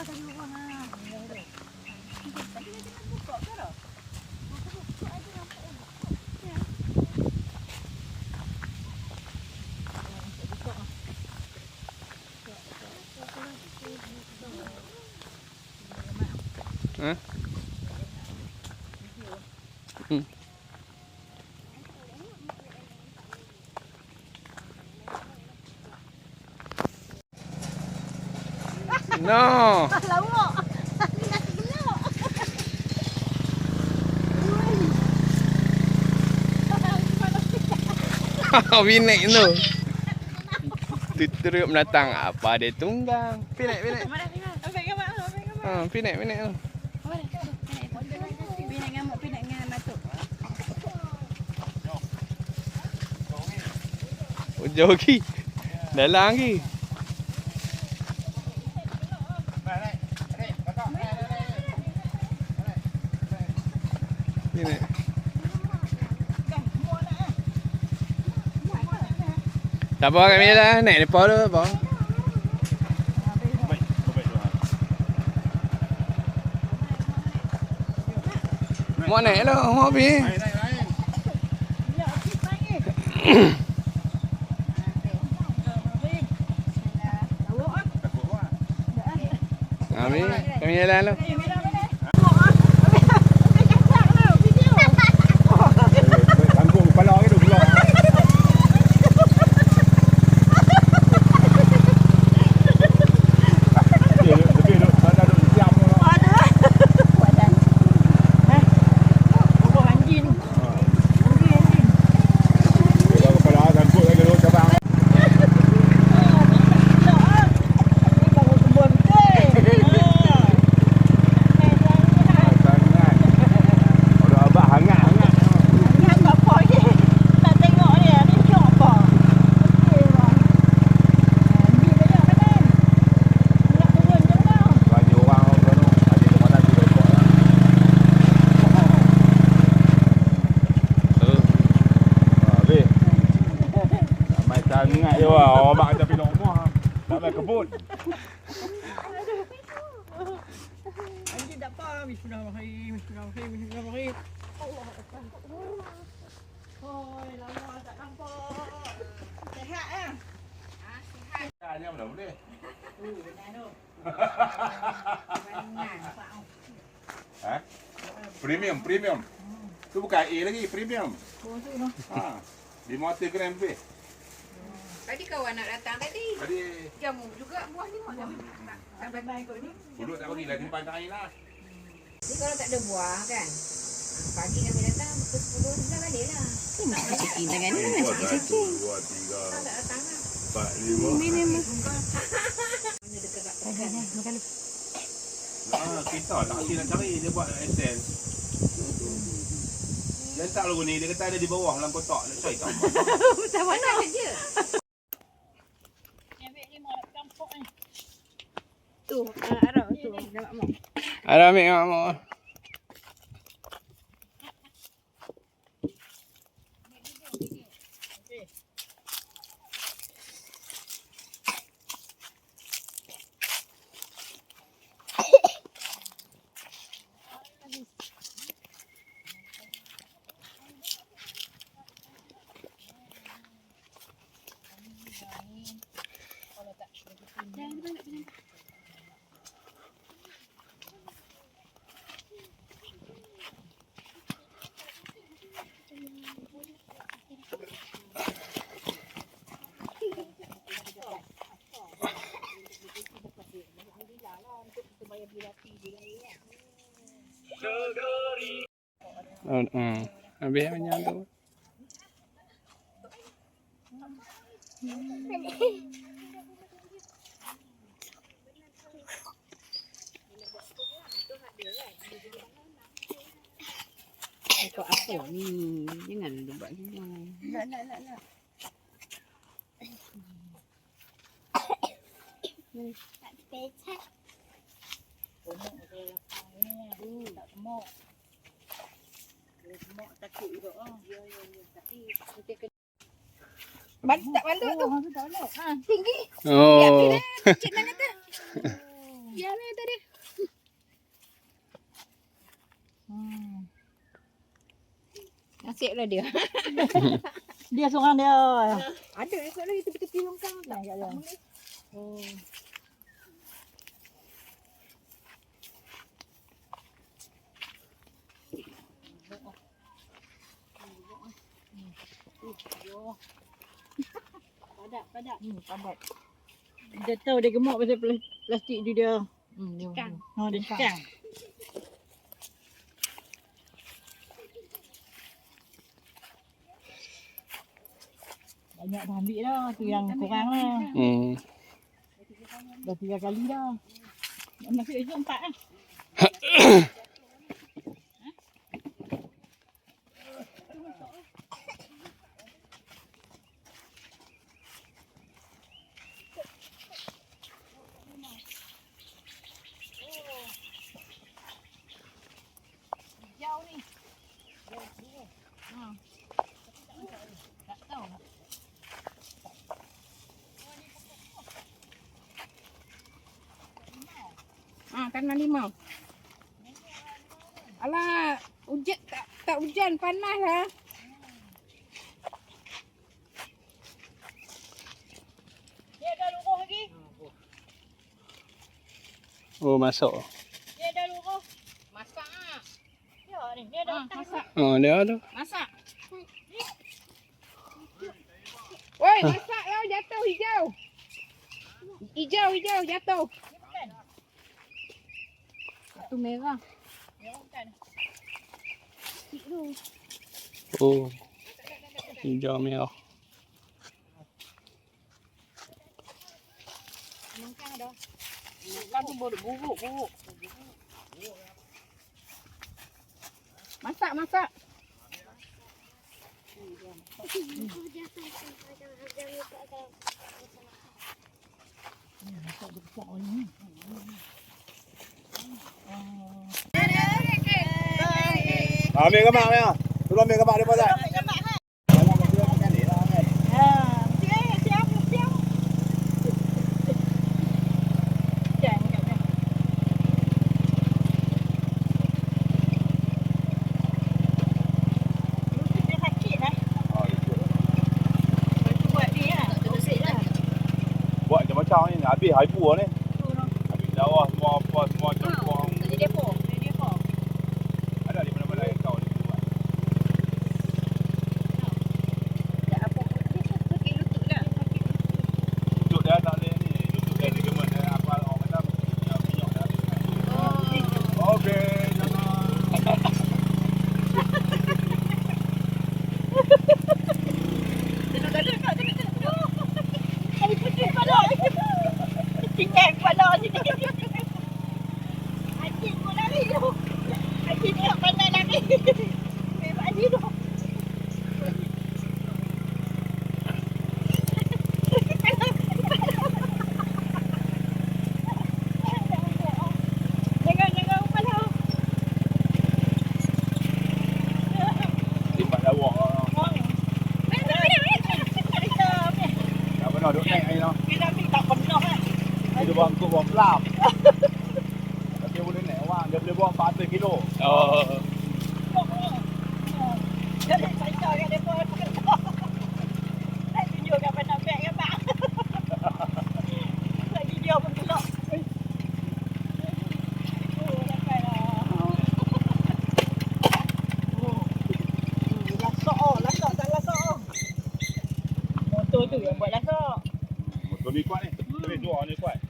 tadi orang ah. Tadi dia nak buka ke dah? Buka aja nampak dah. Ya. Hah? No. Lawak. Ni nak gelak. Binek tu. Tutup datang apa dia tunggang. Pinek. Mana ni? Ambil gambar. Ha, pinek tu. Pinak ngamuk, pinak dengan matuk. Jauh lagi. Dalam lagi. Pinek. Tak apa kat meja dah. Naik depan tu apa? Mau naik lah, mau pergi. Habis, kami jalan lu. Tanggung kepala ke tu pula. Sangat je wah, abang kata pergi rumah. Tak main kebun. Anjing tak apa. Bismillahirrahmanirrahim. Bismillahirrahmanirrahim. Allah Akbar. Oi, lama tak nampak. Sehat ah? Sehat. Tanya mana boleh? Benar tu. Ha? Premium. Tu bukan A lagi, premium. Oh, tu noh. Ha. 500 gram lebih. Tadi kawan nak datang tadi. Tadi Jamu juga buah ni mak tak Baik kot ni. duduk tak bagi lah, simpan kat air lah. Ni kalau tak ada buah kan. Pagi kami datang pukul 10 dah balik lah. Nak ceking tangan ni, nak ceking. 2, 3, Tak datang lah. 4, 5. Minum. Mana dekat kat Makan lu. Kita tak kasi nak cari, dia buat essence. Dia tak lagu ni, dia kata ada di bawah dalam kotak. Nak cari tak? Macam mana je? Ambil ni mau campur ni. Tu, arah tu. Nampak mak. Ada ambil mak mak. Habis banyak tu. Kau apa ni? Jangan buat gini. Nak. Tak pecah. Pomok dia lapang ni. Tak gemuk. Gemuk takut juga. Ya. Tapi kita kena Tak bantu tu. tak boleh. Tinggi. Oh. Cik nak kata. Ya ni tadi. Asyik lah dia. Dia seorang dia. Ada esok lagi tepi-tepi longkang tak? Tak ada. Boleh. Oh. Padat. Padat. Dia tahu dia gemuk pasal plastik tu dia. Dia Dia cekang. Banyak dah ambil dah. Tu yang kurang lah. Dah 3 kali dah. Masih esok 4 lah. Jauh ni. Tak tahu. Tanah limau. Alah, hujan tak hujan, panas lah. Dia dah luruh lagi. Oh, masuk. Dia dah luruh. Masak ah. Ya ni. Dia dah Masak. Oh, dia tu. Masak. Woi, masak lah, jatuh hijau. Hijau jatuh. Itu merah. Oh. Hijau merah. Kan tu buruk. Masak. Ambil gambar ni. Tolong ambil gambar dia pasal. Buat macam ni, habis haibu ni. Habis dakwah semua congkong. Jadi depo. Ada di mana-mana yang kau ni buat. Lutut dia tak boleh ni. Lutut dia ligament dia apa orang kata minyak dah habis. Okey, jangan. Tinggal kepala sini. Anjing pun lari tu. Anjing tak pandai lari. Memang anjing tu. Jangan kepala. Timbat lawak. Tak pernah duk naik air tau. Kita ambil tak penuh lah. Dia buang angkut buang pelam. Tapi boleh naik orang. Dia boleh buang 400 kilo. Oh. Jadi saya kat depo. Nak tunjukkan pandang beg gambar. Lagi dia pun gelak. Oh, dapat lah. Lasak tak lasak. Motor tu yang buat lasak. Motor ni kuat ni. Boleh dua ni kuat.